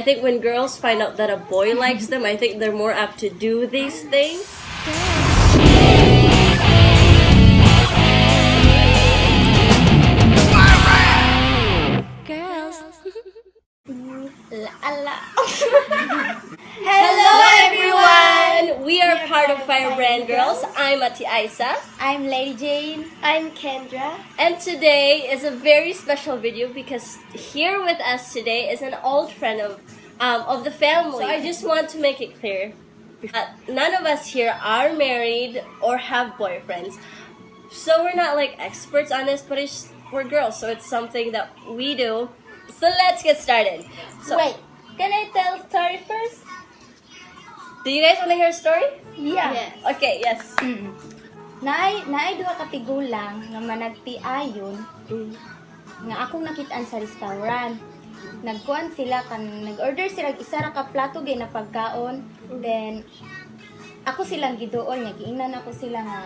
I think when girls find out that a boy likes them, I think they're more apt to do these things. Girls. Hello everyone! We are part of Firebrand Girls. I'm Ati Aisa. I'm Lady Jane. I'm Kendra. And today is a very special video because here with us today is an old friend of the family. So I just want to make it clear that none of us here are married or have boyfriends. So we're not like experts on this, but we're girls, so it's something that we do. So let's get started. So, Wait, can I tell a story first? do you guys want to hear a story? Yeah. Yes. Okay, yes. Naay duha ka tigulang nga managtiayon nga akong nakitaan sa restaurant. Nagkuan sila nag-order sila isa ra ka plato gay na pagkaon. Then ako silang giduol nga giingnan ako sila nga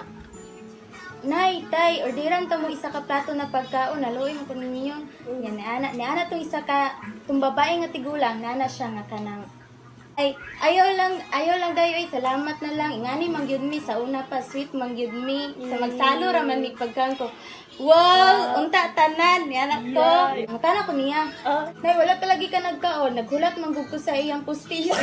Nay, tay, orderan ta mo isa ka plato na pagkaon, naluoy mo ko ninyo. Yan ni ana tong isa ka tong babae nga tigulang, nana siya nga kanang ay ayaw lang dayo ay salamat na lang ingani mangyud mi sa una pa sweet mangyud mi sa magsalo ra man mi pagkaon ko. Wow, unta tanan ni anak ko. Mutana ko niya. Nay, wala palagi ka nagkaon, naghulat man gud ko sa iyang pustiso.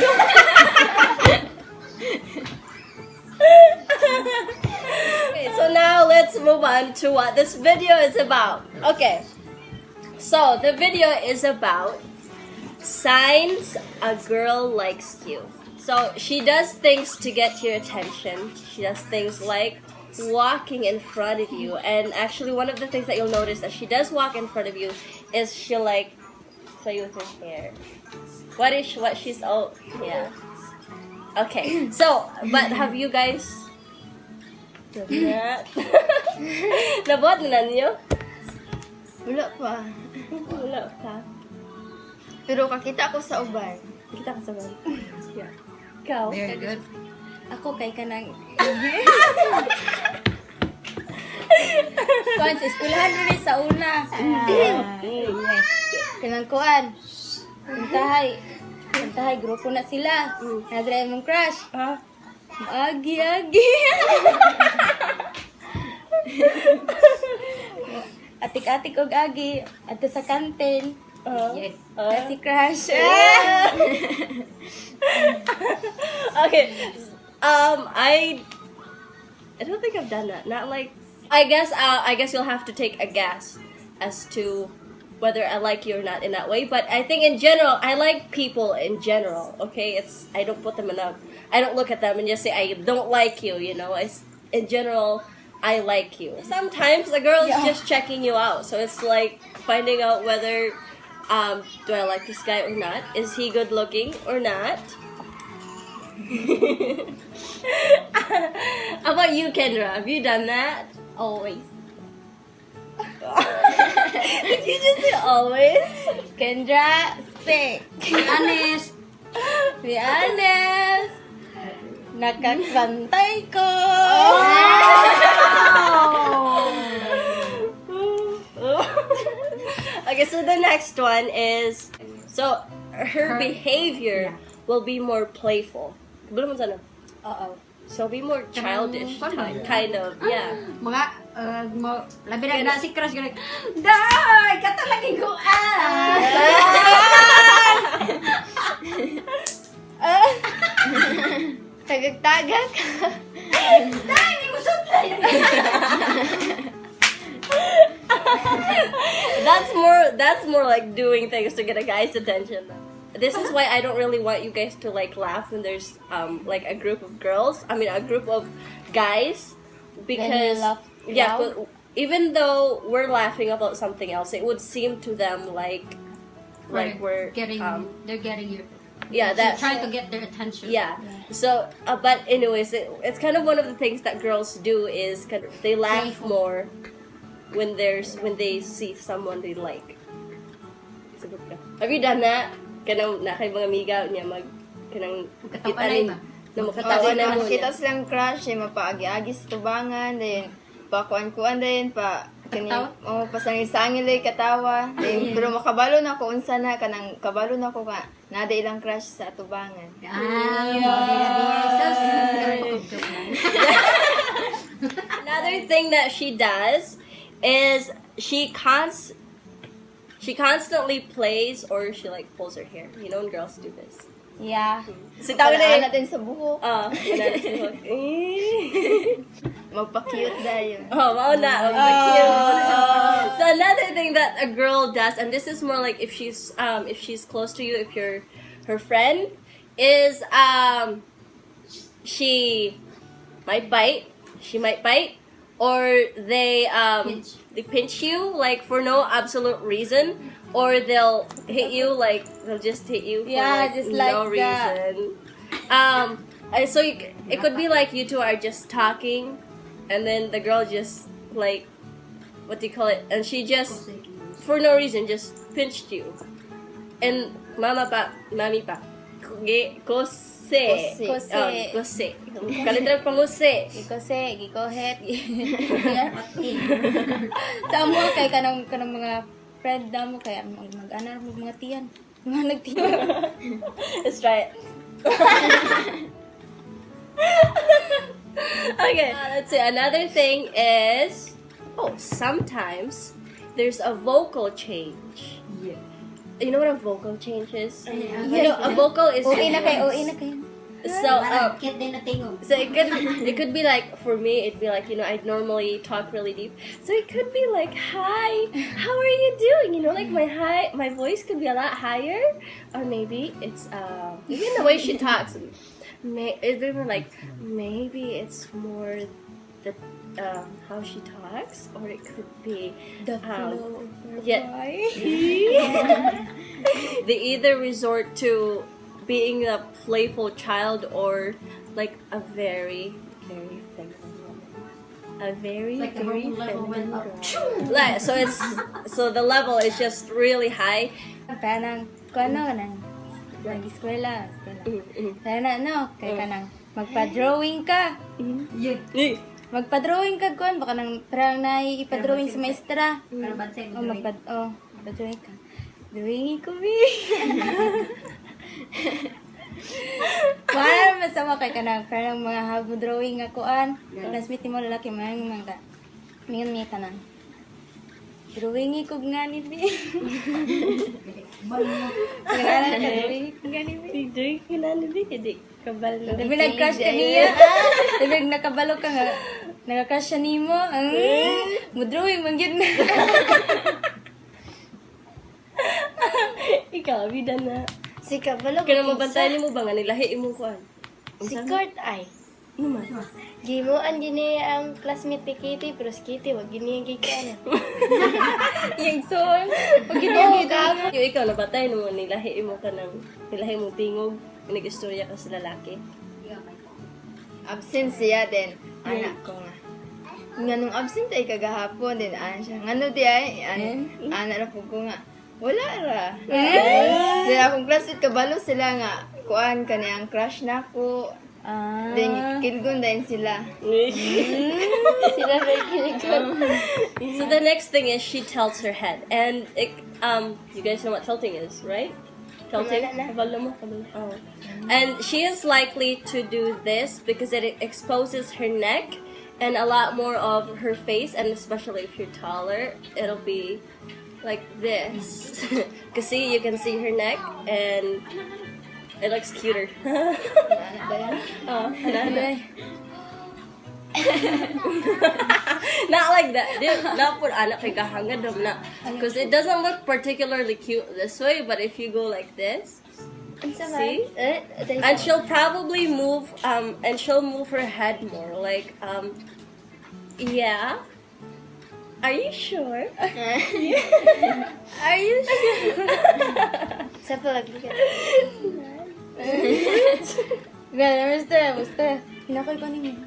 Okay, so now let's move on to what this video is about. Okay, so the video is about signs a girl likes you. So she does things to get your attention. She does things like walking in front of you. And actually one of the things that you'll notice that she does walk in front of you is she'll like play with her hair. What she's yeah. Okay, so, but have you guys done that? Nabuhat na ninyo? Wala pa. Wala pa. Pero kakita ko sa uban. Kita ka sa bag. Yeah. Ikaw? Very good. Ako kay kanang kuan sa eskwelahan rin sa una. Kanang kuan. Puntahay, grupo na sila. Nadre mong crush. Agi. Atik-atik og agi. Ato sa kantin. Si crush. Okay. I don't think I've done that. Not like I guess you'll have to take a guess as to whether I like you or not in that way. But I think in general, I like people in general. Okay, I don't put them I don't look at them and just say I don't like you. You know, in general, I like you. Sometimes a girl is just checking you out, so it's like finding out whether do I like this guy or not? Is he good looking or not? How about you, Kendra? Have you done that? Always. Did you just say always? Kendra, say. Be honest. Be honest. Nakakantay ko. Okay, so the next one is her behavior will be more playful. Belum sana. So be more childish, kind of, yeah. Mga labi na si crush gani. Day, kato lagi ko Tagag-tagag. Day, ni musot day. That's more like doing things to get a guy's attention. This is why I don't really want you guys to like laugh when there's like a group of girls. I mean a group of guys, because but even though we're laughing about something else, it would seem to them like we're getting they're getting you. Yeah, that trying to get their attention. Yeah. So, but anyways, it's kind of one of the things that girls do is they laugh more when they see someone they like. Have you done that? Kanang na kay mga amiga niya kanang Katapanay ba? Na makatawanan mo Kita niya. silang crush, mapaagi-agi sa tubangan, then pakuan-kuan din, pasangil-sangil katawa. Then, pero makabalo na ko unsa na kanang kabalo na ko ka nada ilang crush sa atubangan. Another thing that she does is she constantly plays or she like pulls her hair. You know when girls do this. Yeah. Si tawag Talaan na natin sa buhok. Magpa-cute dahil. Oh, wow na. Cute. So another thing that a girl does, and this is more like if she's close to you, if you're her friend, is she might bite. She might bite, or they pinch you like for no absolute reason, or they'll hit you like they'll just hit you for just no like that. reason. So it could be like you two are just talking, and then the girl just like, what do you call it? And she just for no reason just pinched you, and mami pa, kose. Kose. Kose. Kalitrang panguse. Gikose, gikohet. Sa mo kay kanang mga friend na mo kay mag-anar mo mga tiyan. Mga nagtiyan. Let's try it. Okay, let's see. Another thing is, sometimes there's a vocal change. Yeah. You know what a vocal change is? You know, a vocal is. Okay na kayo. So, Kit din na tingog. so it could be like, for me, it'd be like, you know, I'd normally talk really deep. So it could be like, hi, how are you doing? You know, like my voice could be a lot higher, or maybe it's even the way she talks. It'd be more like, maybe it's more the how she talks, or it could be The flow of her yeah. voice. They either resort to being a playful child or like a very, very feminine woman. A very, Like the very whole level feminine went up. girl. Like, so the level is just really high. Kanang kanang nag-eskwela. Sana kay kanang magpa-drawing ka. Yeah. Magpa-drawing ka kon baka nang parang ipa-drawing sa maestra. Para bansay mo. Magpa-drawing ka. Drawing ko bi. Para masama kay kanang parang mga habo drawing akoan. Classmate mo lalaki man mga mingon ka nang. Drawing ko nga ni bi. Kailangan ka drawing ko nga ni bi. Drawing ko na nabi, hindi kabalo. Dabi nag-crush ka niya. Dabi nakabalo ka nga. Nag-crush siya ni mo. Mo-drawing man yun na. Ikaw, bida na. Si Kabalo. Kaya mabantayan mo ba nga nilahi imong kuan? Si Kurt ay. Naman. Gimuan gini ang classmate ni Kitty, pero si Kitty, wag gini yung gikan. Yung son. Pag ginagawa ka. Yung ikaw, nabantayan mo nilahi mo ka ng nilahi mo tingog, nag-istorya ka sa lalaki. Absent siya din. Anak ko nga. Nga nung absent ay kagahapon din, siya. Ngano di ay, anak na po ko nga. Wala ra. Sila akong classmate, kabalo sila nga. Kuan, kaniyang crush na ko. Then, kilgon din sila. Sila rin kilgon. So the next thing is she tilts her head. And you guys know what tilting is, right? Tilting? Kabalo mo, kabalo. Oh. And she is likely to do this because it exposes her neck and a lot more of her face, and especially if you're taller, it'll be like this. Because see, you can see her neck and it looks cuter. Anak ba yan? Oh, not like that. Not put anak kay kahangad na. Because it doesn't look particularly cute this way, but if you go like this, see? And she'll probably move and she'll move her head more like yeah. Are you sure? Are you sure? Sa palagi ka. Gano'n, basta. Hinakay ko niyo.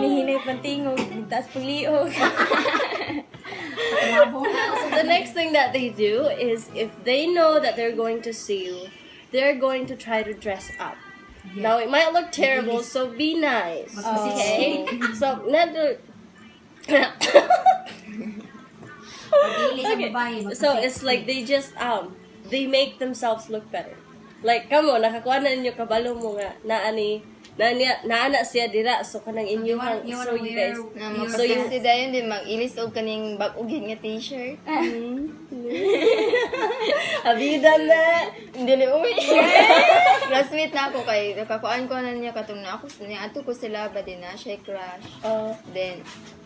Nihinay pantingog, taas pagliog. So the next thing that they do is if they know that they're going to see you, they're going to try to dress up. Now it might look terrible, so be nice. Okay? So not the Pag-iili sa babae. So it's like they make themselves look better. Like kamo nakakuha na ninyo kabalo mo nga naana siya dira so kanang inyong so you guys Na So you- mapasisi dayon din mag-ilis og kaning bag-ugin nga t-shirt. Abida na. Dili uy. Classmate na ako kay nakakuan ko na niya katong na ako niya ato ko sila ba din na siya crush. Then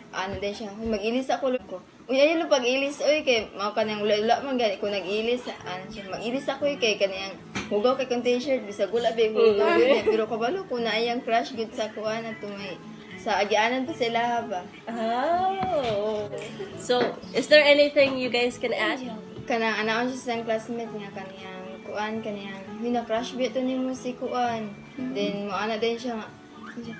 ano din siya, "Uy, mag-ilis ako ko. Uy, ayun pag-ilis oy kay mao kanang ula man gani ko nag-ilis ano siya mag-ilis ako kay kanang hugaw kay kong t-shirt bisag wala ba hugaw pero kabalo ko na ayang crush gud sa kuan at may sa agianan pa sila ba. Oh. So, is there anything you guys can add? Kanang anaon siya sa classmate nga kaniyang kuan kaniyang na crush ba to nimo si kuan. Then mo ana din siya nga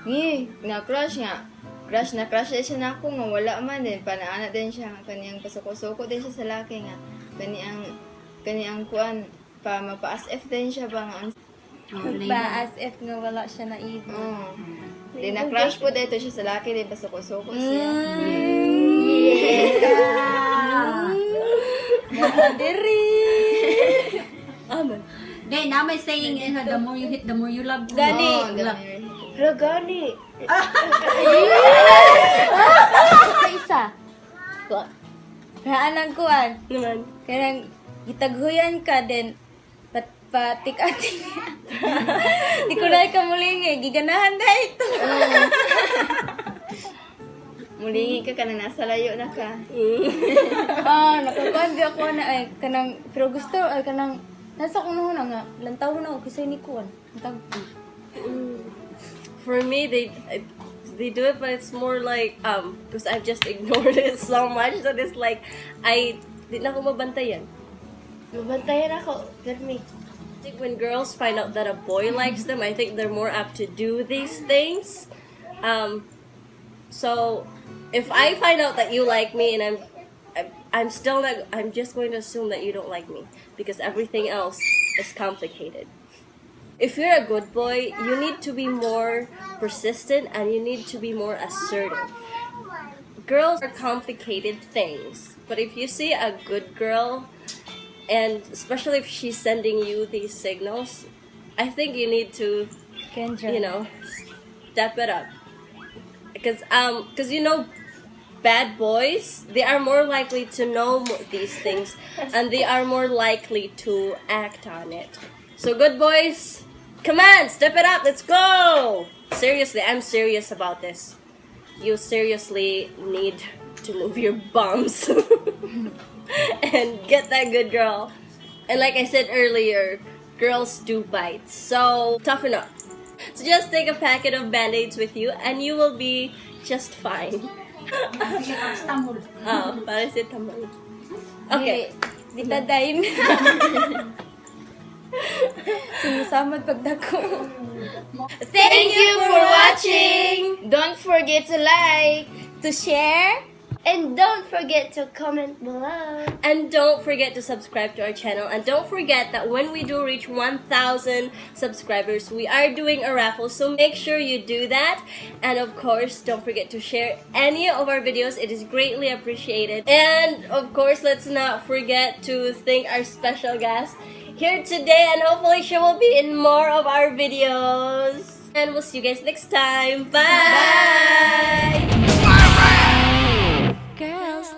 ni na crush nga crush siya na ako nga wala man din panaana din siya nga kaniyang pasuko-suko din siya sa laki nga kaniyang kuan pa mapa-as F din siya ba nga Ba as if nga wala siya naibo. Di na crush po dito siya sa laki din pasuko-suko siya. Diri. Amen. Then, na may saying, the more you hit, the more you love. Gani. Oh, Ragani. Isa. Haan ang kuan. Naman. Kanang gitaghuyan ka din patik-atik. Di ko na ikamulingi. Giganahan na ito. Mulingi ka kanang nasa layo na ka. Nakakuan di ako na ay kanang pero gusto ay kanang nasa ko na nga lantaw na ako kasi ni kuan. Tagpo. For me, they do it, but it's more like because I've just ignored it so much that it's like di na ako mabantayan. Mabantayan ako, Permi. I think when girls find out that a boy likes them, I think they're more apt to do these things. So if I find out that you like me and I'm still not, I'm just going to assume that you don't like me because everything else is complicated. If you're a good boy, you need to be more persistent and you need to be more assertive. Girls are complicated things, but if you see a good girl, and especially if she's sending you these signals, I think you need to, Kendra. step it up. Because bad boys, they are more likely to know these things and they are more likely to act on it. So good boys, come on, step it up, let's go! Seriously, I'm serious about this. You seriously need to move your bums and get that good girl. And like I said earlier, girls do bite, so toughen up. So just take a packet of band-aids with you and you will be just fine. Para si tamang. Okay. Di tadayin. Sumusamad pagdako. Thank you for watching! Don't forget to like, To share. And don't forget to comment below. And don't forget to subscribe to our channel. And don't forget that when we do reach 1,000 subscribers, we are doing a raffle. So make sure you do that. And of course, don't forget to share any of our videos. It is greatly appreciated. And of course, let's not forget to thank our special guest here today. And hopefully she will be in more of our videos. And we'll see you guys next time. Bye! Girls.